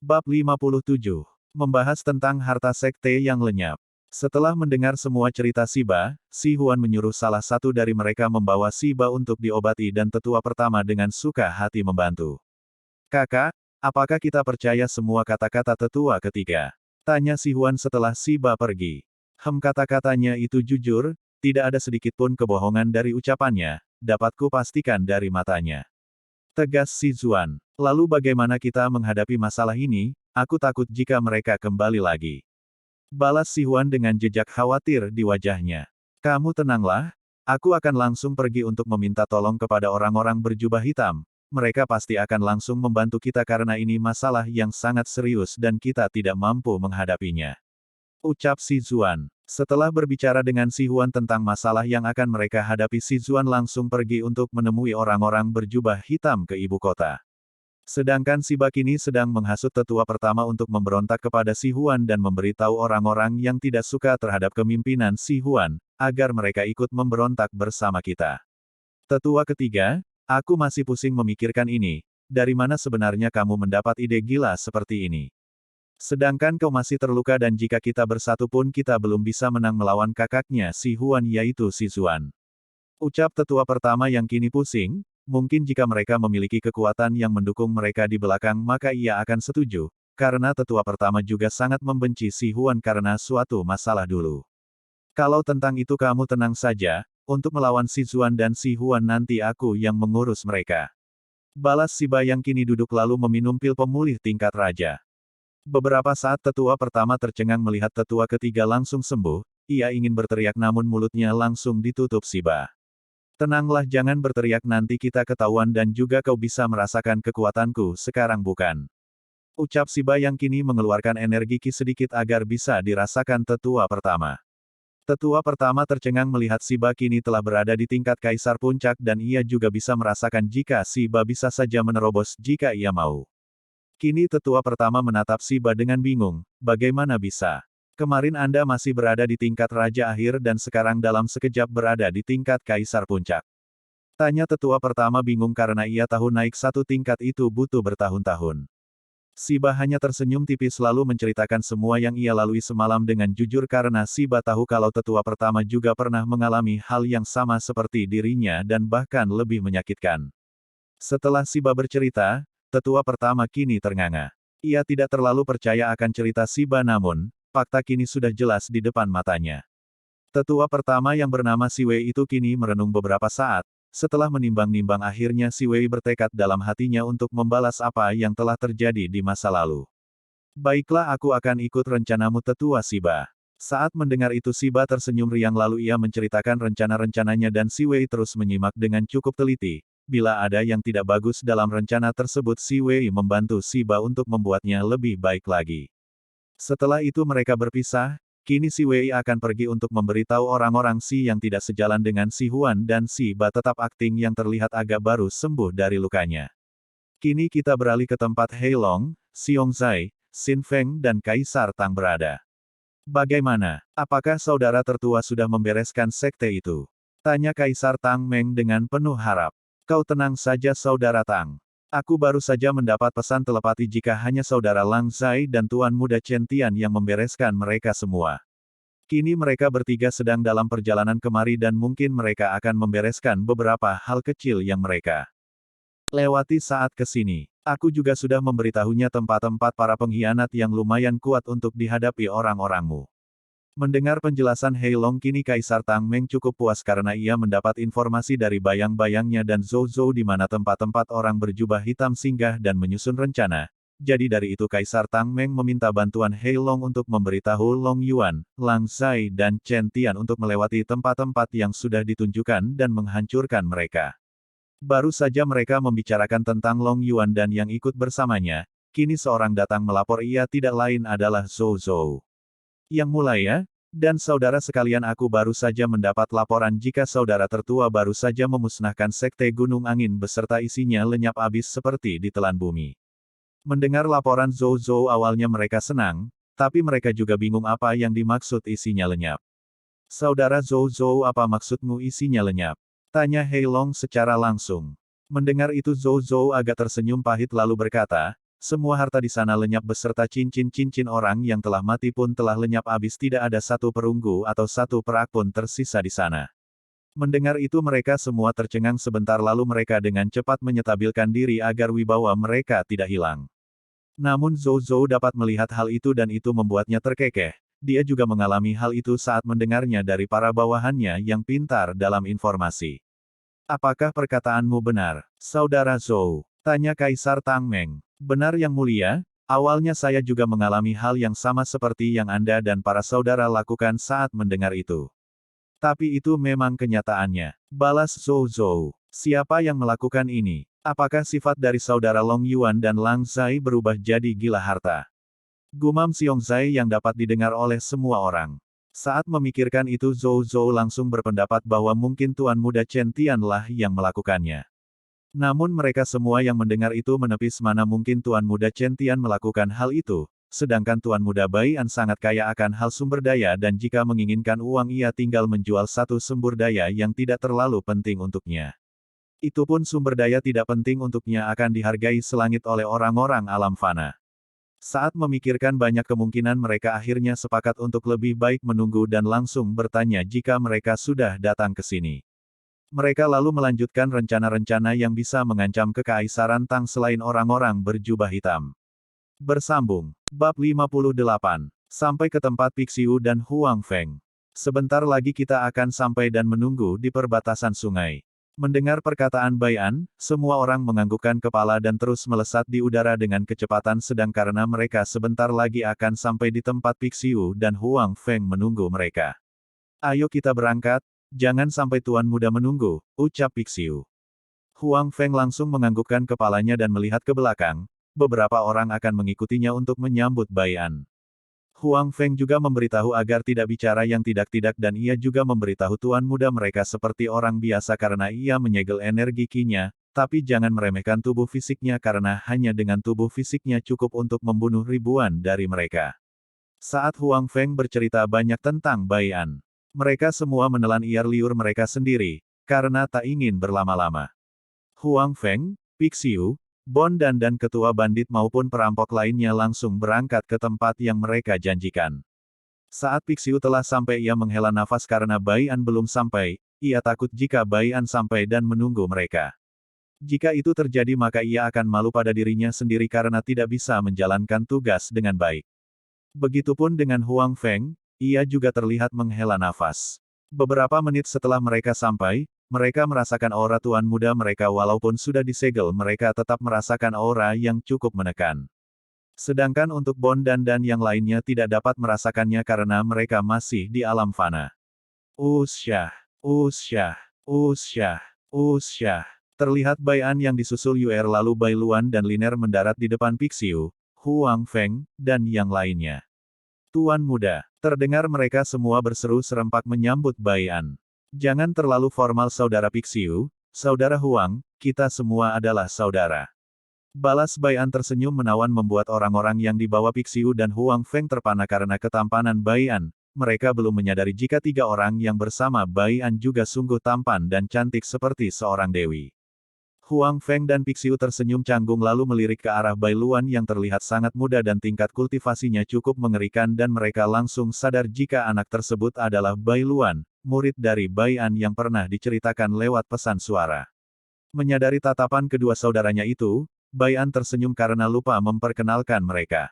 Bab 57. Membahas tentang harta sekte yang lenyap. Setelah mendengar semua cerita Siba, Si Huan menyuruh salah satu dari mereka membawa Siba untuk diobati dan tetua pertama dengan suka hati membantu. Kakak, apakah kita percaya semua kata-kata tetua ketiga? Tanya Si Huan setelah Siba pergi. Kata-katanya itu jujur, tidak ada sedikit pun kebohongan dari ucapannya, dapat ku pastikan dari matanya. Tegas Si Zuan. Lalu bagaimana kita menghadapi masalah ini? Aku takut jika mereka kembali lagi. Balas Si Huan dengan jejak khawatir di wajahnya. Kamu tenanglah, aku akan langsung pergi untuk meminta tolong kepada orang-orang berjubah hitam. Mereka pasti akan langsung membantu kita karena ini masalah yang sangat serius dan kita tidak mampu menghadapinya. Ucap Si Zuan. Setelah berbicara dengan Si Huan tentang masalah yang akan mereka hadapi, Si Zuan langsung pergi untuk menemui orang-orang berjubah hitam ke ibu kota. Sedangkan Siba kini sedang menghasut tetua pertama untuk memberontak kepada Si Huan dan memberitahu orang-orang yang tidak suka terhadap kepemimpinan Si Huan, agar mereka ikut memberontak bersama kita. Tetua ketiga, aku masih pusing memikirkan ini, dari mana sebenarnya kamu mendapat ide gila seperti ini? Sedangkan kau masih terluka dan jika kita bersatu pun kita belum bisa menang melawan kakaknya Si Huan yaitu Si Zuan. Ucap tetua pertama yang kini pusing, mungkin jika mereka memiliki kekuatan yang mendukung mereka di belakang maka ia akan setuju, karena tetua pertama juga sangat membenci Si Huan karena suatu masalah dulu. Kalau tentang itu kamu tenang saja, untuk melawan Si Zuan dan Si Huan nanti aku yang mengurus mereka. Balas Siba yang kini duduk lalu meminum pil pemulih tingkat raja. Beberapa saat tetua pertama tercengang melihat tetua ketiga langsung sembuh, ia ingin berteriak namun mulutnya langsung ditutup Siba. Tenanglah, jangan berteriak, nanti kita ketahuan dan juga kau bisa merasakan kekuatanku sekarang bukan? Ucap Siba yang kini mengeluarkan energi ki sedikit agar bisa dirasakan tetua pertama. Tetua pertama tercengang melihat Siba kini telah berada di tingkat kaisar puncak dan ia juga bisa merasakan jika Siba bisa saja menerobos jika ia mau. Kini tetua pertama menatap Siba dengan bingung, bagaimana bisa? Kemarin Anda masih berada di tingkat Raja Akhir dan sekarang dalam sekejap berada di tingkat Kaisar Puncak. Tanya tetua pertama bingung karena ia tahu naik satu tingkat itu butuh bertahun-tahun. Siba hanya tersenyum tipis lalu menceritakan semua yang ia lalui semalam dengan jujur karena Siba tahu kalau tetua pertama juga pernah mengalami hal yang sama seperti dirinya dan bahkan lebih menyakitkan. Setelah Siba bercerita, tetua pertama kini ternganga. Ia tidak terlalu percaya akan cerita Siba namun, fakta kini sudah jelas di depan matanya. Tetua pertama yang bernama Si Wei itu kini merenung beberapa saat, setelah menimbang-nimbang akhirnya Si Wei bertekad dalam hatinya untuk membalas apa yang telah terjadi di masa lalu. Baiklah, aku akan ikut rencanamu tetua Siba. Saat mendengar itu Siba tersenyum riang lalu ia menceritakan rencana-rencananya dan Si Wei terus menyimak dengan cukup teliti. Bila ada yang tidak bagus dalam rencana tersebut Si Wei membantu Siba untuk membuatnya lebih baik lagi. Setelah itu mereka berpisah, kini Si Wei akan pergi untuk memberitahu orang-orang Si yang tidak sejalan dengan Si Huan dan Si Ba tetap akting yang terlihat agak baru sembuh dari lukanya. Kini kita beralih ke tempat Hei Long, Xiong Zai, Xin Feng dan Kaisar Tang berada. Bagaimana? Apakah saudara tertua sudah membereskan sekte itu? Tanya Kaisar Tang Meng dengan penuh harap. Kau tenang saja saudara Tang. Aku baru saja mendapat pesan telepati jika hanya saudara Lang Zai dan Tuan Muda Chen Tian yang membereskan mereka semua. Kini mereka bertiga sedang dalam perjalanan kemari dan mungkin mereka akan membereskan beberapa hal kecil yang mereka lewati saat kesini. Aku juga sudah memberitahunya tempat-tempat para pengkhianat yang lumayan kuat untuk dihadapi orang-orangmu. Mendengar penjelasan Hei Long kini Kaisar Tang Meng cukup puas karena ia mendapat informasi dari bayang-bayangnya dan Zhou Zhou di mana tempat-tempat orang berjubah hitam singgah dan menyusun rencana. Jadi dari itu Kaisar Tang Meng meminta bantuan Hei Long untuk memberitahu Long Yuan, Lang Zai dan Chen Tian untuk melewati tempat-tempat yang sudah ditunjukkan dan menghancurkan mereka. Baru saja mereka membicarakan tentang Long Yuan dan yang ikut bersamanya, kini seorang datang melapor ia tidak lain adalah Zhou Zhou. Yang mulai ya, dan saudara sekalian aku baru saja mendapat laporan jika saudara tertua baru saja memusnahkan sekte Gunung Angin beserta isinya lenyap habis seperti ditelan bumi. Mendengar laporan Zhou Zhou awalnya mereka senang, tapi mereka juga bingung apa yang dimaksud isinya lenyap. Saudara Zhou Zhou, apa maksudmu isinya lenyap? Tanya Hei Long secara langsung. Mendengar itu Zhou Zhou agak tersenyum pahit lalu berkata, semua harta di sana lenyap beserta cincin-cincin orang yang telah mati pun telah lenyap habis, tidak ada satu perunggu atau satu perak pun tersisa di sana. Mendengar itu mereka semua tercengang sebentar lalu mereka dengan cepat menyetabilkan diri agar wibawa mereka tidak hilang. Namun Zhou Zhou dapat melihat hal itu dan itu membuatnya terkekeh. Dia juga mengalami hal itu saat mendengarnya dari para bawahannya yang pintar dalam informasi. Apakah perkataanmu benar, Saudara Zhou? Tanya Kaisar Tang Meng. Benar Yang Mulia, awalnya saya juga mengalami hal yang sama seperti yang Anda dan para saudara lakukan saat mendengar itu. Tapi itu memang kenyataannya. Balas Zhou Zhou. Siapa yang melakukan ini? Apakah sifat dari saudara Long Yuan dan Lang Zai berubah jadi gila harta? Gumam Xiong Zai yang dapat didengar oleh semua orang. Saat memikirkan itu Zhou Zhou langsung berpendapat bahwa mungkin Tuan Muda Chen Tianlah yang melakukannya. Namun mereka semua yang mendengar itu menepis, mana mungkin Tuan Muda Chen Tian melakukan hal itu, sedangkan Tuan Muda Bai An sangat kaya akan hal sumber daya dan jika menginginkan uang ia tinggal menjual satu sumber daya yang tidak terlalu penting untuknya. Itu pun sumber daya tidak penting untuknya akan dihargai selangit oleh orang-orang alam fana. Saat memikirkan banyak kemungkinan mereka akhirnya sepakat untuk lebih baik menunggu dan langsung bertanya jika mereka sudah datang ke sini. Mereka lalu melanjutkan rencana-rencana yang bisa mengancam kekaisaran Tang selain orang-orang berjubah hitam. Bersambung. Bab 58. Sampai ke tempat Pixiu dan Huang Feng. Sebentar lagi kita akan sampai dan menunggu di perbatasan sungai. Mendengar perkataan Bai An, semua orang menganggukkan kepala dan terus melesat di udara dengan kecepatan sedang karena mereka sebentar lagi akan sampai di tempat Pixiu dan Huang Feng menunggu mereka. Ayo kita berangkat, jangan sampai Tuan Muda menunggu, ucap Pixiu. Huang Feng langsung menganggukkan kepalanya dan melihat ke belakang, beberapa orang akan mengikutinya untuk menyambut Bai An. Huang Feng juga memberitahu agar tidak bicara yang tidak-tidak dan ia juga memberitahu Tuan Muda mereka seperti orang biasa karena ia menyegel energi Qi-nya, tapi jangan meremehkan tubuh fisiknya karena hanya dengan tubuh fisiknya cukup untuk membunuh ribuan dari mereka. Saat Huang Feng bercerita banyak tentang Bai An, mereka semua menelan iar liur mereka sendiri, karena tak ingin berlama-lama. Huang Feng, Pixiu, Bon dan ketua bandit maupun perampok lainnya langsung berangkat ke tempat yang mereka janjikan. Saat Pixiu telah sampai ia menghela nafas karena Bai An belum sampai, ia takut jika Bai An sampai dan menunggu mereka. Jika itu terjadi maka ia akan malu pada dirinya sendiri karena tidak bisa menjalankan tugas dengan baik. Begitupun dengan Huang Feng, ia juga terlihat menghela nafas. Beberapa menit setelah mereka sampai, mereka merasakan aura Tuan Muda mereka walaupun sudah disegel mereka tetap merasakan aura yang cukup menekan. Sedangkan untuk Bon dan yang lainnya tidak dapat merasakannya karena mereka masih di alam fana. Usyah, usyah, usyah, usyah. Terlihat Bai An yang disusul Yuer lalu Bai Luan dan Liner mendarat di depan Pixiu, Huang Feng, dan yang lainnya. Tuan Muda, terdengar mereka semua berseru serempak menyambut Bai An. Jangan terlalu formal Saudara Pixiu, Saudara Huang, kita semua adalah saudara. Balas Bai An tersenyum menawan membuat orang-orang yang dibawa Pixiu dan Huang Feng terpana karena ketampanan Bai An. Mereka belum menyadari jika tiga orang yang bersama Bai An juga sungguh tampan dan cantik seperti seorang dewi. Huang Feng dan Pixiu tersenyum canggung lalu melirik ke arah Bai Luan yang terlihat sangat muda dan tingkat kultivasinya cukup mengerikan dan mereka langsung sadar jika anak tersebut adalah Bai Luan, murid dari Bai An yang pernah diceritakan lewat pesan suara. Menyadari tatapan kedua saudaranya itu, Bai An tersenyum karena lupa memperkenalkan mereka.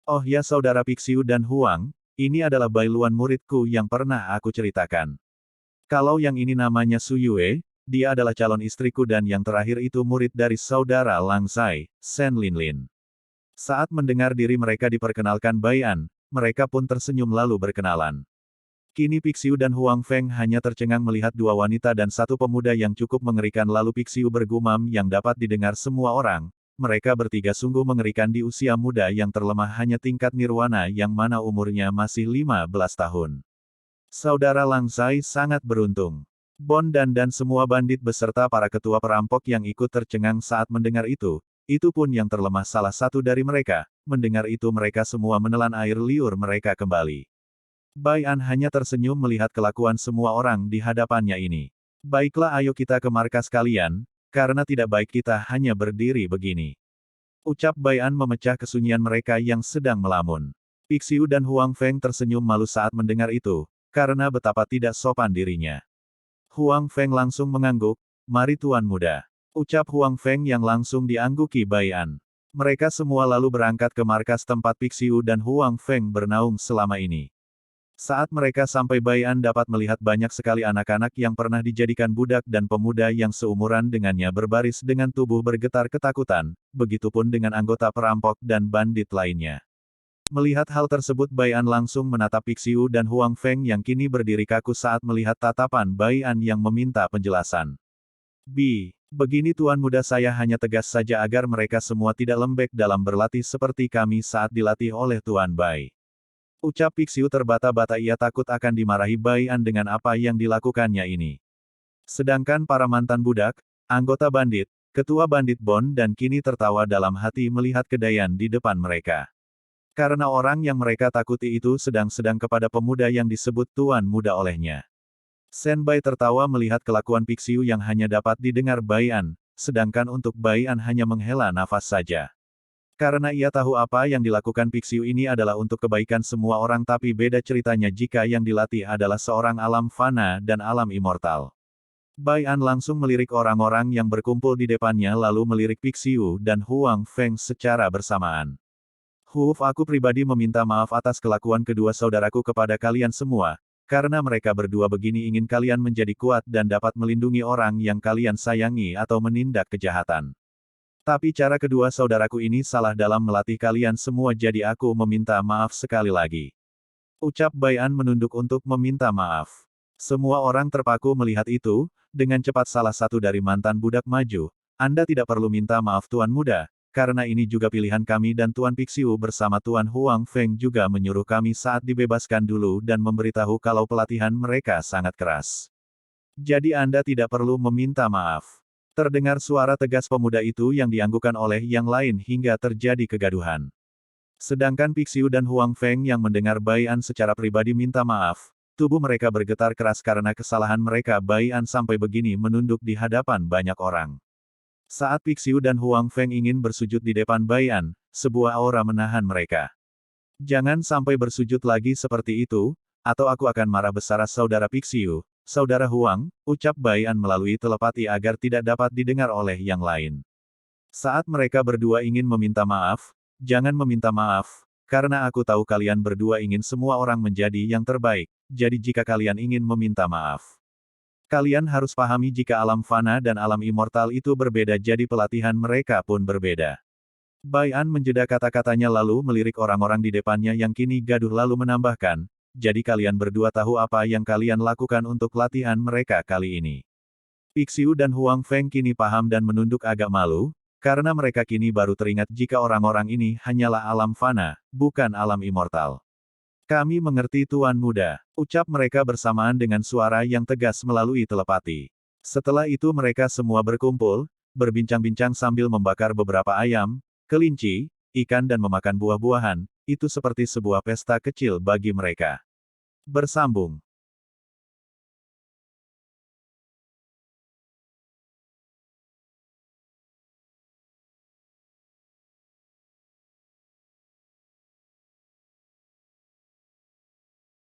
Oh ya Saudara Pixiu dan Huang, ini adalah Bai Luan muridku yang pernah aku ceritakan. Kalau yang ini namanya Su Yue, dia adalah calon istriku dan yang terakhir itu murid dari Saudara Lang Zai, Shen Linlin. Saat mendengar diri mereka diperkenalkan Bai An, mereka pun tersenyum lalu berkenalan. Kini Pixiu dan Huang Feng hanya tercengang melihat dua wanita dan satu pemuda yang cukup mengerikan lalu Pixiu bergumam yang dapat didengar semua orang. Mereka bertiga sungguh mengerikan di usia muda yang terlemah hanya tingkat nirwana yang mana umurnya masih 15 tahun. Saudara Lang Zai sangat beruntung. Bon dan semua bandit beserta para ketua perampok yang ikut tercengang saat mendengar itu pun yang terlemah salah satu dari mereka, mendengar itu mereka semua menelan air liur mereka kembali. Bai An hanya tersenyum melihat kelakuan semua orang di hadapannya ini. Baiklah ayo kita ke markas kalian, karena tidak baik kita hanya berdiri begini. Ucap Baian memecah kesunyian mereka yang sedang melamun. Pixiu dan Huang Feng tersenyum malu saat mendengar itu, karena betapa tidak sopan dirinya. Huang Feng langsung mengangguk, "Mari Tuan Muda." Ucap Huang Feng yang langsung diangguki Baian. Mereka semua lalu berangkat ke markas tempat Pixiu dan Huang Feng bernaung selama ini. Saat mereka sampai Baian dapat melihat banyak sekali anak-anak yang pernah dijadikan budak dan pemuda yang seumuran dengannya berbaris dengan tubuh bergetar ketakutan, begitupun dengan anggota perampok dan bandit lainnya. Melihat hal tersebut Baian langsung menatap Pixiu dan Huang Feng yang kini berdiri kaku saat melihat tatapan Baian yang meminta penjelasan. Begini Tuan Muda, saya hanya tegas saja agar mereka semua tidak lembek dalam berlatih seperti kami saat dilatih oleh Tuan Bai. Ucap Pixiu terbata-bata, ia takut akan dimarahi Baian dengan apa yang dilakukannya ini. Sedangkan para mantan budak, anggota bandit, ketua bandit Bon dan kini tertawa dalam hati melihat kedaian di depan mereka. Karena orang yang mereka takuti itu sedang-sedang kepada pemuda yang disebut Tuan Muda olehnya. Sen Bai tertawa melihat kelakuan Pixiu yang hanya dapat didengar Baian, sedangkan untuk Baian hanya menghela nafas saja. Karena ia tahu apa yang dilakukan Pixiu ini adalah untuk kebaikan semua orang, tapi beda ceritanya jika yang dilatih adalah seorang alam fana dan alam immortal. Baian langsung melirik orang-orang yang berkumpul di depannya lalu melirik Pixiu dan Huang Feng secara bersamaan. Aku pribadi meminta maaf atas kelakuan kedua saudaraku kepada kalian semua, karena mereka berdua begini ingin kalian menjadi kuat dan dapat melindungi orang yang kalian sayangi atau menindak kejahatan. Tapi cara kedua saudaraku ini salah dalam melatih kalian semua, jadi aku meminta maaf sekali lagi. Ucap Baian menunduk untuk meminta maaf. Semua orang terpaku melihat itu, dengan cepat salah satu dari mantan budak maju. Anda tidak perlu minta maaf Tuan Muda, karena ini juga pilihan kami dan Tuan Pixiu bersama Tuan Huang Feng juga menyuruh kami saat dibebaskan dulu dan memberitahu kalau pelatihan mereka sangat keras. Jadi Anda tidak perlu meminta maaf. Terdengar suara tegas pemuda itu yang dianggukan oleh yang lain hingga terjadi kegaduhan. Sedangkan Pixiu dan Huang Feng yang mendengar Baian secara pribadi minta maaf, tubuh mereka bergetar keras karena kesalahan mereka. Baian sampai begini menunduk di hadapan banyak orang. Saat Pixiu dan Huang Feng ingin bersujud di depan Baian, sebuah aura menahan mereka. Jangan sampai bersujud lagi seperti itu, atau aku akan marah besar. Saudara Pixiu, Saudara Huang, ucap Baian melalui telepati agar tidak dapat didengar oleh yang lain. Saat mereka berdua ingin meminta maaf, jangan meminta maaf, karena aku tahu kalian berdua ingin semua orang menjadi yang terbaik, jadi jika kalian ingin meminta maaf, kalian harus pahami jika alam fana dan alam immortal itu berbeda, jadi pelatihan mereka pun berbeda. Baian menjeda kata-katanya lalu melirik orang-orang di depannya yang kini gaduh lalu menambahkan, jadi kalian berdua tahu apa yang kalian lakukan untuk latihan mereka kali ini. Pixiu dan Huang Feng kini paham dan menunduk agak malu, karena mereka kini baru teringat jika orang-orang ini hanyalah alam fana, bukan alam immortal. Kami mengerti Tuan Muda, ucap mereka bersamaan dengan suara yang tegas melalui telepati. Setelah itu mereka semua berkumpul, berbincang-bincang sambil membakar beberapa ayam, kelinci, ikan dan memakan buah-buahan. Itu seperti sebuah pesta kecil bagi mereka. Bersambung.